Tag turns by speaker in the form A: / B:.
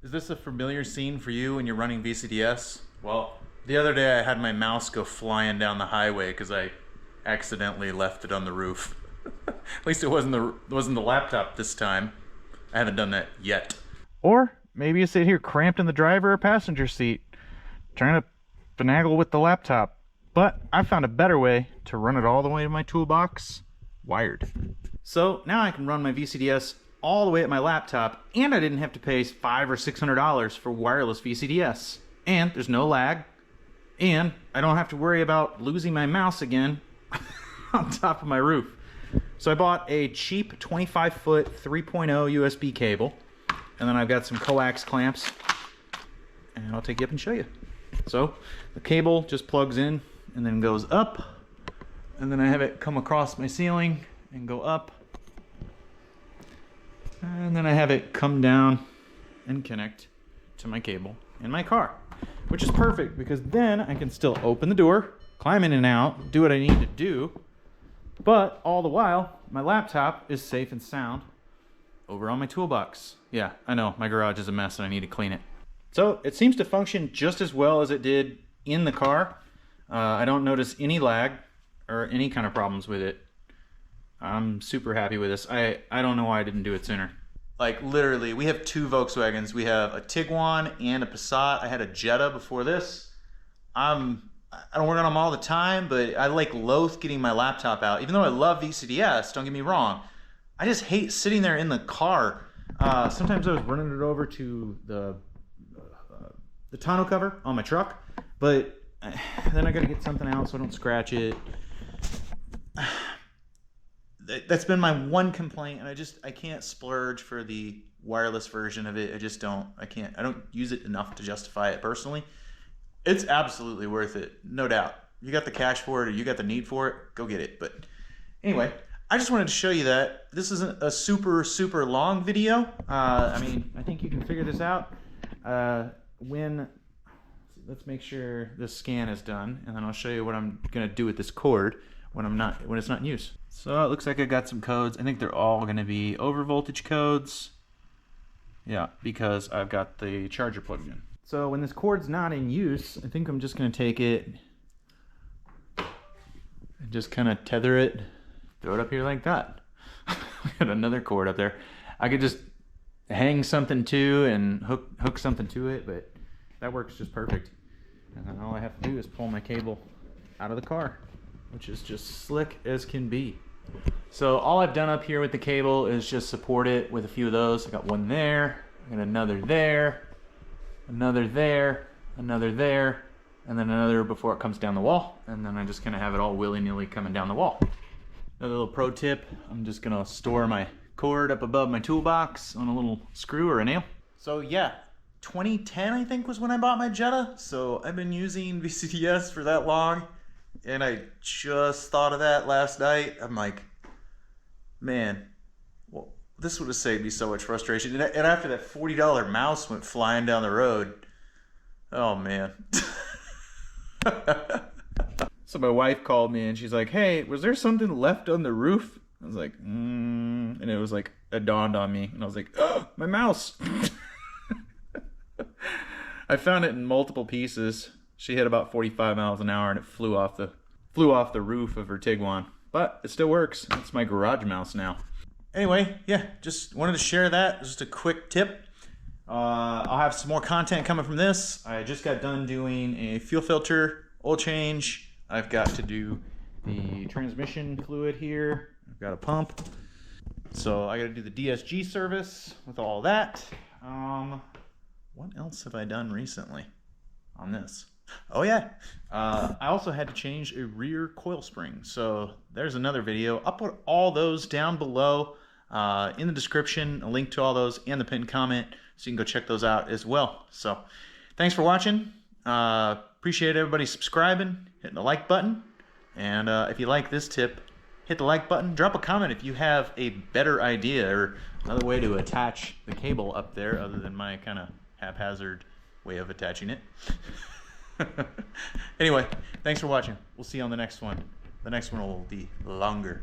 A: Is this a familiar scene for you when you're running VCDS? Well, the other day I had my mouse go flying down the highway because I accidentally left it on the roof. At least it wasn't the laptop this time. I haven't done that yet. Or maybe you sit here cramped in the driver or passenger seat, trying to finagle with the laptop. But I found a better way to run it all the way to my toolbox, wired. So now I can run my VCDS all the way at my laptop, and I didn't have to pay $500 or $600 for wireless VCDS. And there's no lag, and I don't have to worry about losing my mouse again on top of my roof. So I bought a cheap 25-foot 3.0 USB cable, and then I've got some coax clamps, and I'll take you up and show you. So the cable just plugs in and then goes up, and then I have it come across my ceiling and go up, and then I have it come down and connect to my cable in my car, which is perfect because then I can still open the door, climb in and out, do what I need to do, but all the while my laptop is safe and sound over on my toolbox. Yeah, I know, my garage is a mess and I need to clean it. So it seems to function just as well as it did in the car. I don't notice any lag or any kind of problems with it. I'm super happy with this. I don't know why I didn't do it sooner. Like literally, we have two Volkswagens. We have a Tiguan and a Passat. I had a Jetta before this. I don't work on them all the time, but I like loathe getting my laptop out. Even though I love VCDS, don't get me wrong. I just hate sitting there in the car. Sometimes I was running it over to the tonneau cover on my truck, but then I gotta get something out so I don't scratch it. That's been my one complaint, and I can't splurge for the wireless version of it. I don't use it enough to justify it personally. It's absolutely worth it, no doubt. You got the cash for it or you got the need for it, go get it. But anyway, I just wanted to show you that this isn't a super long video. I mean, I think you can figure this out. Let's make sure this scan is done, and then I'll show you what I'm gonna do with this cord when it's not in use. So it looks like I got some codes. I think they're all gonna be over voltage codes. Yeah, because I've got the charger plugged in. So when this cord's not in use, I think I'm just gonna take it and just kind of tether it, throw it up here like that. We got another cord up there. I could just hang something to and hook something to it, but that works just perfect. And then all I have to do is pull my cable out of the car, which is just slick as can be. So all I've done up here with the cable is just support it with a few of those. I got one there, I got another there, another there, another there, and then another before it comes down the wall. And then I just kind of have it all willy-nilly coming down the wall. Another little pro tip, I'm just gonna store my cord up above my toolbox on a little screw or a nail. So yeah, 2010 I think was when I bought my Jetta. So I've been using VCDS for that long, and I just thought of that last night. I'm like, man, well, this would have saved me so much frustration. And after that $40 mouse went flying down the road, oh man. So my wife called me and she's like, hey, was there something left on the roof? I was like, and it was like, it dawned on me, and I was like, oh, my mouse. I found it in multiple pieces. She hit about 45 miles an hour and it flew off the roof of her Tiguan. But it still works. It's my garage mouse now. Anyway, yeah, just wanted to share that. Just a quick tip. I'll have some more content coming from this. I just got done doing a fuel filter oil change. I've got to do the transmission fluid here. I've got a pump. So I got to do the DSG service with all that. What else have I done recently on this? Oh yeah, I also had to change a rear coil spring. So there's another video. I'll put all those down below in the description, a link to all those and the pinned comment, so you can go check those out as well. So thanks for watching. Appreciate everybody subscribing, hitting the like button. And if you like this tip, hit the like button. Drop a comment if you have a better idea or another way to attach the cable up there other than my kind of haphazard way of attaching it. Anyway, thanks for watching. We'll see you on the next one. The next one will be longer.